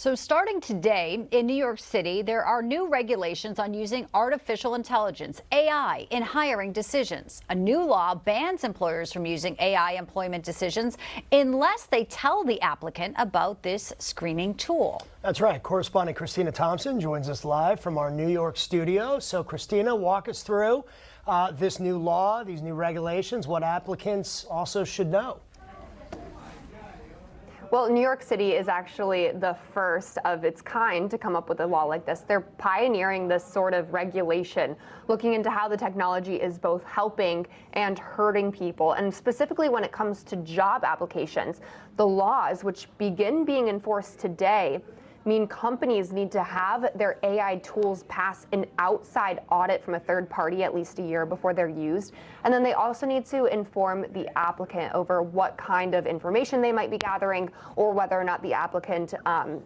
So starting today in New York City, there are new regulations on using artificial intelligence, AI, in hiring decisions. A new law bans employers from using AI employment decisions unless they tell the applicant about this screening tool. That's right. Correspondent Christina Thompson joins us live from our New York studio. So Christina, walk us through this new law, these new regulations, what applicants also should know. Well, New York City is actually the first of its kind to come up with a law like this. They're pioneering this sort of regulation, looking into how the technology is both helping and hurting people. And specifically when it comes to job applications, the laws, which begin being enforced today, mean companies need to have their AI tools pass an outside audit from a third party at least a year before they're used. And then they also need to inform the applicant over what kind of information they might be gathering or whether or not the applicant,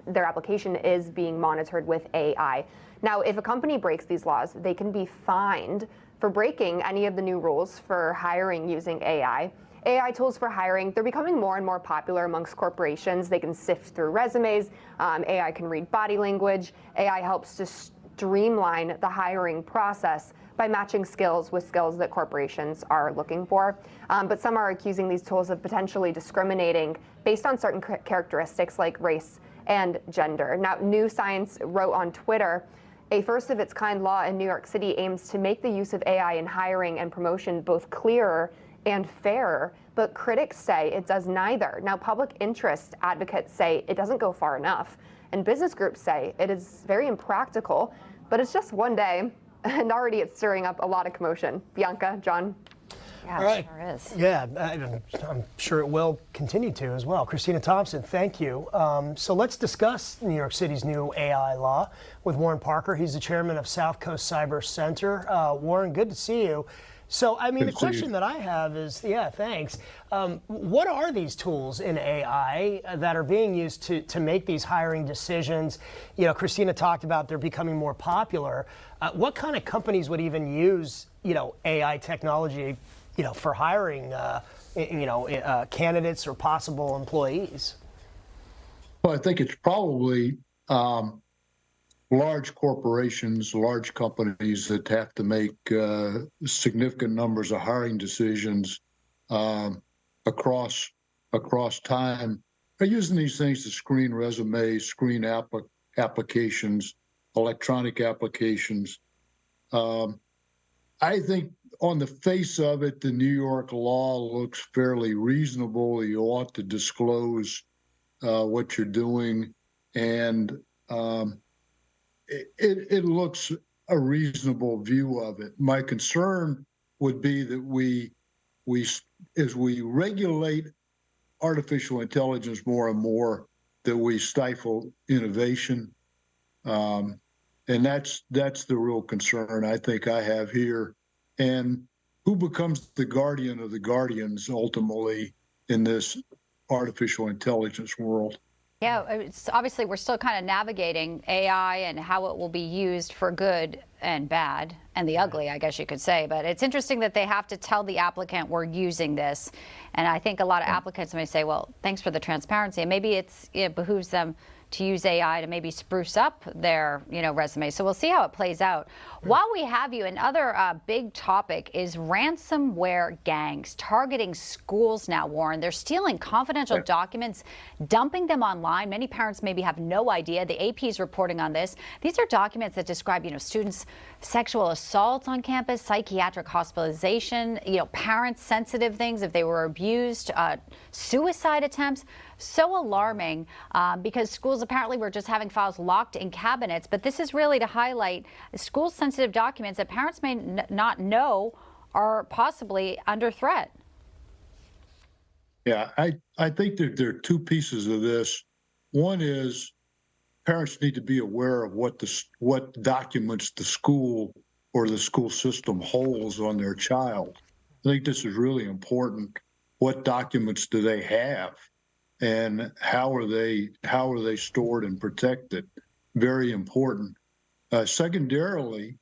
their application is being monitored with AI. Now, if a company breaks these laws, they can be fined for breaking any of the new rules for hiring using AI. AI tools for hiring, they're becoming more and more popular amongst corporations. They can sift through resumes. AI can read body language. AI helps to streamline the hiring process by matching skills with skills that corporations are looking for. But some are accusing these tools of potentially discriminating based on certain characteristics like race and gender. Now, New Science wrote on Twitter, a first-of-its-kind law in New York City aims to make the use of AI in hiring and promotion both clearer and fairer, but critics say it does neither. Now, public interest advocates say it doesn't go far enough, and business groups say it is very impractical, but it's just one day, and already it's stirring up a lot of commotion. Bianca, John? Yeah, All right. it sure is. Yeah, I'm sure it will continue to as well. Christina Thompson, thank you. So let's discuss New York City's new AI law with Warren Parker. He's the chairman of South Coast Cyber Center. Warren, good to see you. So, I mean, the question that I have is, thanks. What are these tools in AI that are being used to make these hiring decisions? You know, Christina talked about they're becoming more popular. What kind of companies would even use, AI technology, for hiring, candidates or possible employees? Well, I think it's probably large corporations, large companies that have to make significant numbers of hiring decisions across time are using these things to screen resumes, screen applications, electronic applications. I think on the face of it, the New York law looks fairly reasonable. You ought to disclose what you're doing, and it looks a reasonable view of it. My concern would be that as we regulate artificial intelligence more and more, that we stifle innovation, and that's the real concern I think I have here. And who becomes the guardian of the guardians ultimately in this artificial intelligence world? Yeah, it's obviously we're still kind of navigating AI and how it will be used for good and bad and the ugly, I guess you could say. But it's interesting that they have to tell the applicant we're using this. And I think a lot of applicants may say, well, thanks for the transparency. And maybe it behooves them to use AI to maybe spruce up their, resume. So we'll see how it plays out. While we have you, another big topic is ransomware gangs targeting schools now, Warren. They're stealing confidential documents, dumping them online. Many parents maybe have no idea. The AP is reporting on this. These are documents that describe, students' sexual assaults on campus, psychiatric hospitalization, parents' sensitive things if they were abused, suicide attempts. So alarming because schools apparently were just having files locked in cabinets. But this is really to highlight school sensitive documents that parents may not know are possibly under threat. Yeah, I think that there are two pieces of this. One is parents need to be aware of what documents the school or the school system holds on their child. I think this is really important. What documents do they have? And how are they stored and protected? Very important. Secondarily,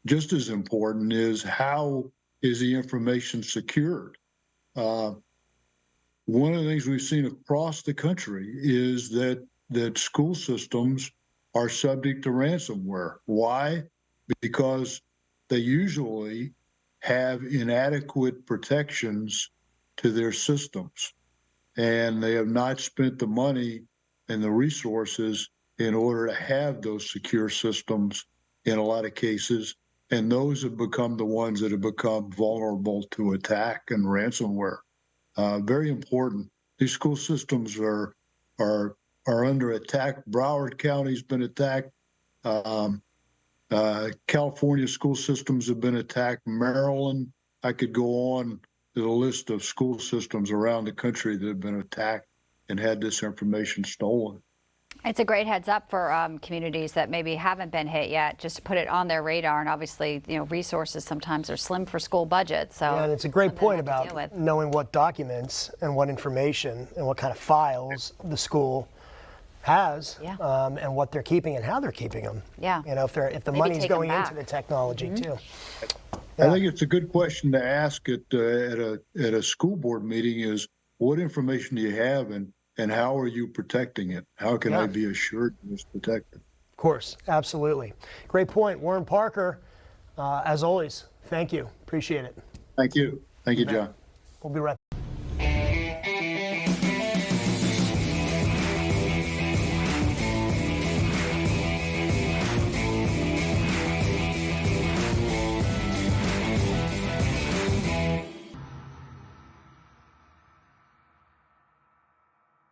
just as important is how is the information secured? One of the things we've seen across the country is that that school systems are subject to ransomware. Why? Because they usually have inadequate protections to their systems, and they have not spent the money and the resources in order to have those secure systems in a lot of cases. And those have become the ones that have become vulnerable to attack and ransomware. Very important. These school systems are under attack. Broward County's been attacked. California school systems have been attacked. Maryland, I could go on to the list of school systems around the country that have been attacked and had this information stolen. It's a great heads up for communities that maybe haven't been hit yet, just to put it on their radar. And obviously, resources sometimes are slim for school budgets. So Yeah, and it's a great point something to have to deal about with. knowing what documents and what information and what kind of files the school has, Yeah. and what they're keeping and how they're keeping them. Yeah. If the Maybe money's take 'em going into back. the technology too. I think it's a good question to ask at a school board meeting is, what information do you have and how are you protecting it? How can I be assured it's protected? Of course, absolutely. Great point. Warren Parker, as always, thank you. Appreciate it. Thank you. Thank you, John. We'll be right back.